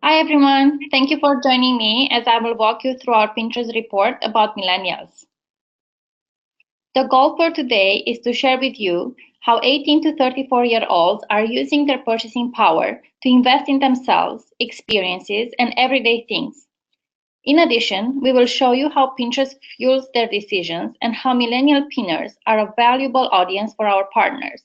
Hi everyone, thank you for joining me as I will walk you through our Pinterest report about millennials. The goal for today is to share with you how 18 to 34-year-olds are using their purchasing power to invest in themselves, experiences, and everyday things. In addition, we will show you how Pinterest fuels their decisions and how millennial pinners are a valuable audience for our partners.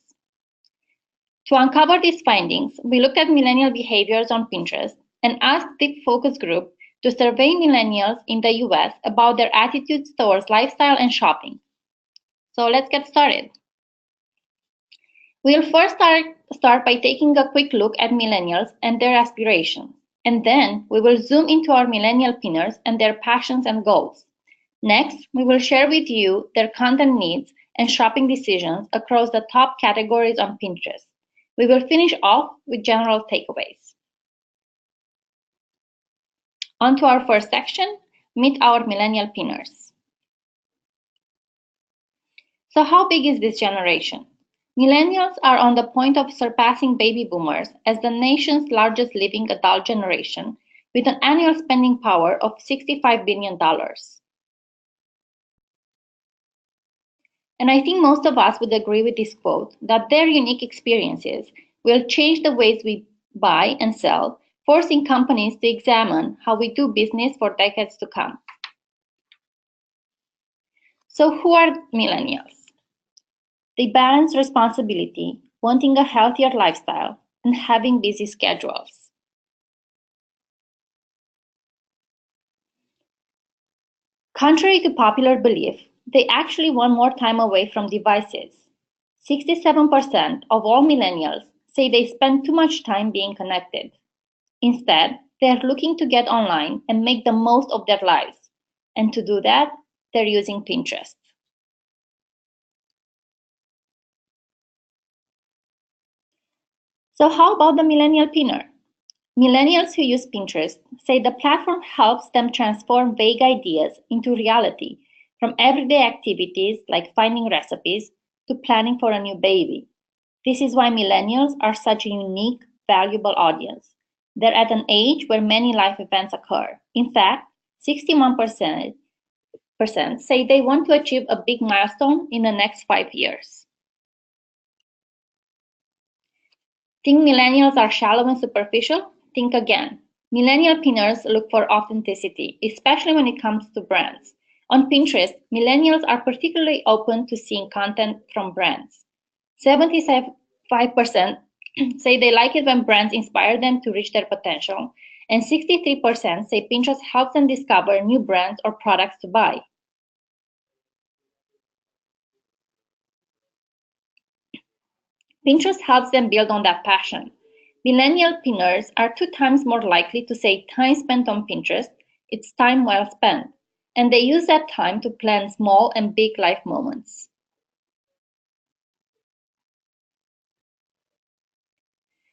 To uncover these findings, we looked at millennial behaviors on Pinterest and asked the focus group to survey millennials in the US about their attitudes towards lifestyle and shopping. So let's get started. We'll first start by taking a quick look at millennials and their aspirations, and then we will zoom into our millennial pinners and their passions and goals. Next, we will share with you their content needs and shopping decisions across the top categories on Pinterest. We will finish off with general takeaways. On to our first section, meet our millennial pinners. So how big is this generation? Millennials are on the point of surpassing baby boomers as the nation's largest living adult generation with an annual spending power of $65 billion. And I think most of us would agree with this quote that their unique experiences will change the ways we buy and sell, forcing companies to examine how we do business for decades to come. So, who are millennials? They balance responsibility, wanting a healthier lifestyle, and having busy schedules. Contrary to popular belief, they actually want more time away from devices. 67% of all millennials say they spend too much time being connected. Instead, they are looking to get online and make the most of their lives. And to do that, they're using Pinterest. So how about the millennial pinner? Millennials who use Pinterest say the platform helps them transform vague ideas into reality, from everyday activities like finding recipes to planning for a new baby. This is why millennials are such a unique, valuable audience. They're at an age where many life events occur. In fact, 61% say they want to achieve a big milestone in the next 5 years. Think millennials are shallow and superficial? Think again. Millennial pinners look for authenticity, especially when it comes to brands. On Pinterest, millennials are particularly open to seeing content from brands. 75% say they like it when brands inspire them to reach their potential, and 63% say Pinterest helps them discover new brands or products to buy. Pinterest helps them build on that passion. Millennial pinners are 2 times more likely to say time spent on Pinterest, it's time well spent, and they use that time to plan small and big life moments.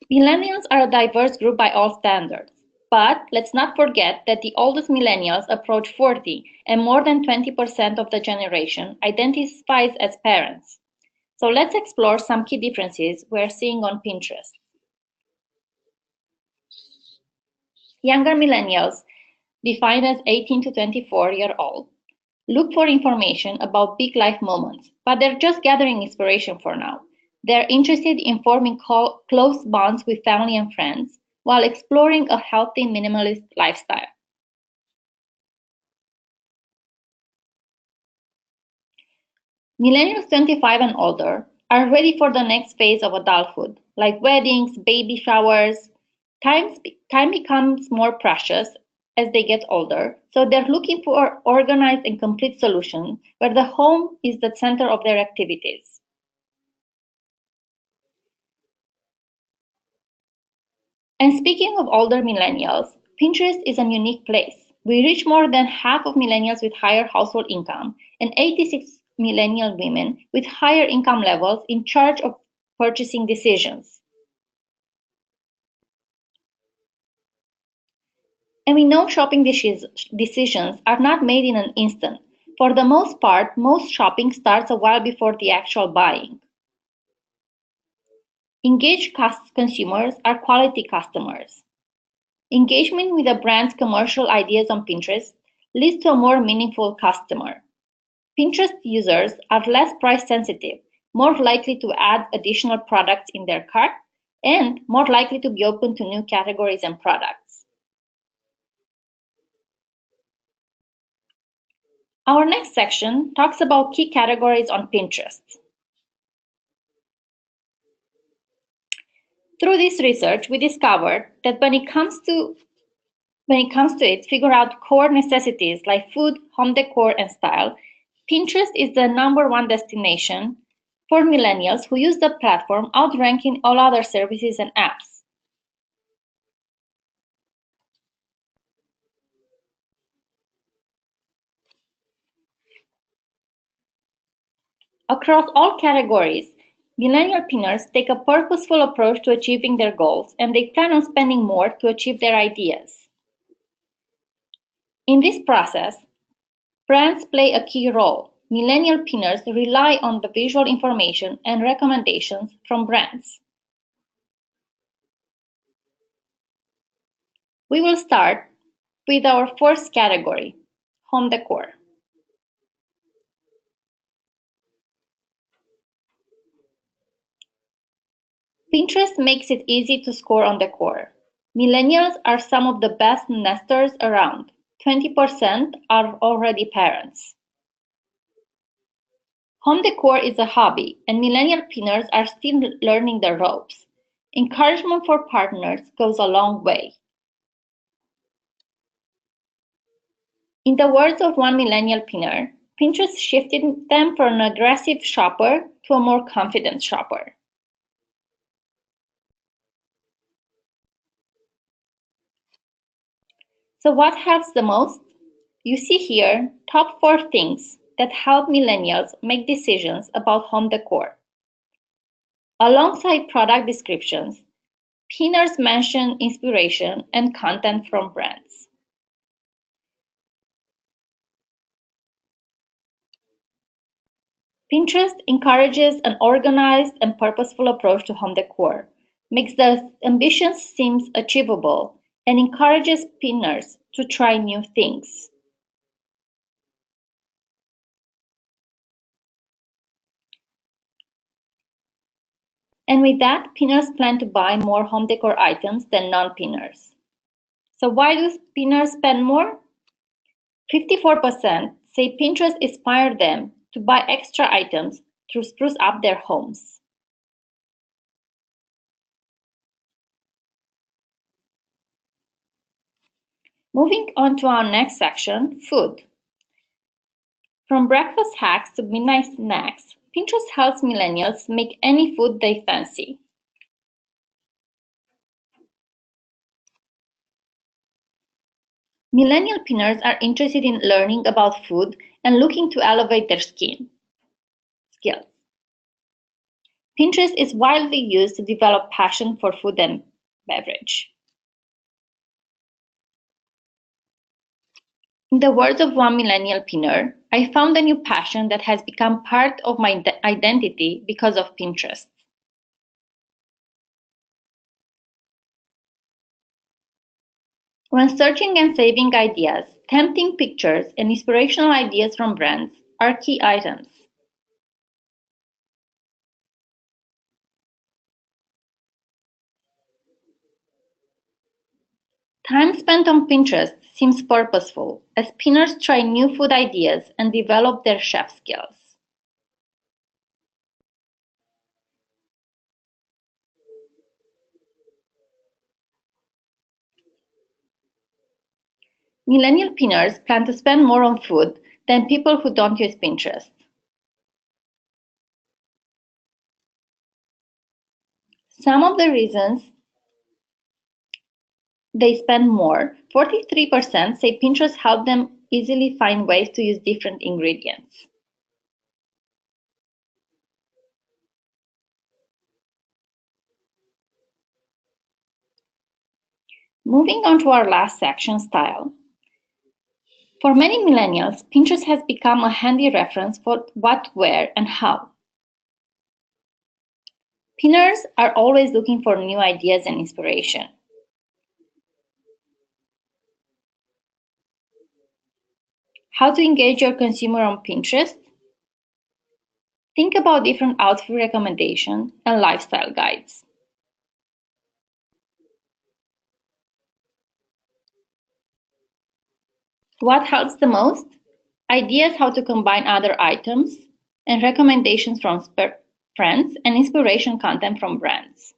Millennials are a diverse group by all standards, but let's not forget that the oldest millennials approach 40, and more than 20% of the generation identifies as parents. So let's explore some key differences we're seeing on Pinterest. Younger millennials, defined as 18 to 24-year-old, look for information about big life moments, but they're just gathering inspiration for now. They're interested in forming close bonds with family and friends while exploring a healthy minimalist lifestyle. Millennials 25 and older are ready for the next phase of adulthood, like weddings, baby showers. Time becomes more precious as they get older, so they're looking for organized and complete solutions where the home is the center of their activities. And speaking of older millennials, Pinterest is a unique place. We reach more than half of millennials with higher household income and 86 millennial women with higher income levels in charge of purchasing decisions. And we know shopping decisions are not made in an instant. For the most part, most shopping starts a while before the actual buying. Engaged consumers are quality customers. Engagement with a brand's commercial ideas on Pinterest leads to a more meaningful customer. Pinterest users are less price sensitive, more likely to add additional products in their cart, and more likely to be open to new categories and products. Our next section talks about key categories on Pinterest. Through this research, we discovered that when it comes to figure out core necessities like food, home decor, and style, Pinterest is the #1 destination for millennials who use the platform, outranking all other services and apps. Across all categories, millennial pinners take a purposeful approach to achieving their goals, and they plan on spending more to achieve their ideas. In this process, brands play a key role. Millennial pinners rely on the visual information and recommendations from brands. We will start with our first category, home decor. Pinterest makes it easy to score on decor. Millennials are some of the best nesters around. 20% are already parents. Home decor is a hobby, and millennial pinners are still learning the ropes. Encouragement for partners goes a long way. In the words of one millennial pinner, Pinterest shifted them from an aggressive shopper to a more confident shopper. So what helps the most? You see here top 4 things that help millennials make decisions about home decor. Alongside product descriptions, pinners mention inspiration and content from brands. Pinterest encourages an organized and purposeful approach to home decor, makes the ambitions seem achievable, and encourages pinners to try new things. And with that, pinners plan to buy more home decor items than non-pinners. So why do pinners spend more? 54% say Pinterest inspired them to buy extra items to spruce up their homes. Moving on to our next section, food. From breakfast hacks to midnight snacks, Pinterest helps millennials make any food they fancy. Millennial pinners are interested in learning about food and looking to elevate their skills. Pinterest is widely used to develop passion for food and beverage. In the words of one millennial pinner, I found a new passion that has become part of my identity because of Pinterest. When searching and saving ideas, tempting pictures and inspirational ideas from brands are key items. Time spent on Pinterest seems purposeful as pinners try new food ideas and develop their chef skills. Millennial pinners plan to spend more on food than people who don't use Pinterest. Some of the reasons they spend more, 43% say Pinterest helped them easily find ways to use different ingredients. Moving on to our last section, style. For many millennials, Pinterest has become a handy reference for what, where, and how. Pinners are always looking for new ideas and inspiration. How to engage your consumer on Pinterest? Think about different outfit recommendations and lifestyle guides. What helps the most? Ideas how to combine other items and recommendations from friends and inspiration content from brands.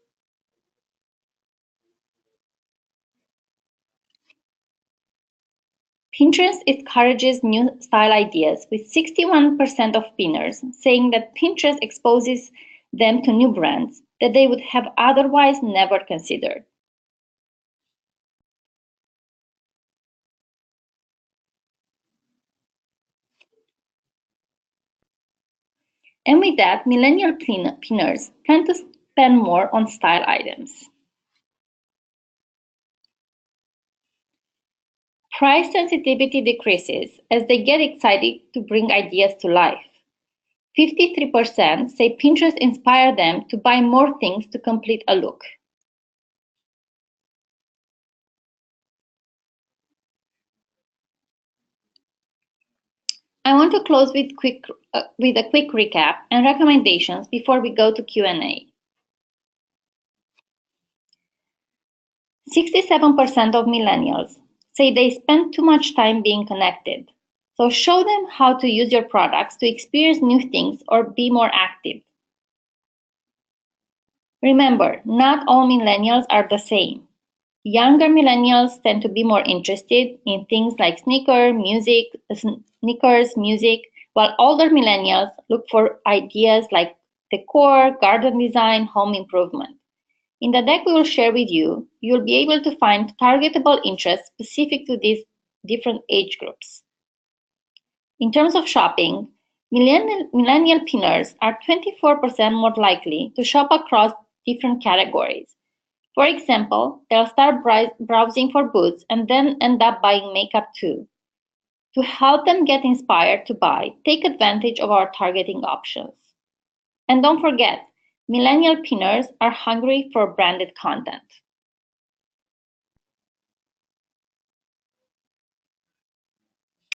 Pinterest encourages new style ideas, with 61% of pinners saying that Pinterest exposes them to new brands that they would have otherwise never considered. And with that, millennial pinners tend to spend more on style items. Price sensitivity decreases as they get excited to bring ideas to life. 53% say Pinterest inspired them to buy more things to complete a look. I want to close with a quick recap and recommendations before we go to Q&A. 67% of millennials say they spend too much time being connected. So show them how to use your products to experience new things or be more active. Remember, not all millennials are the same. Younger millennials tend to be more interested in things like sneakers, music, while older millennials look for ideas like decor, garden design, home improvement. In the deck we will share with you, you'll be able to find targetable interests specific to these different age groups. In terms of shopping, millennial pinners are 24% more likely to shop across different categories. For example, they'll start browsing for boots and then end up buying makeup too. To help them get inspired to buy, take advantage of our targeting options. And don't forget, millennial pinners are hungry for branded content.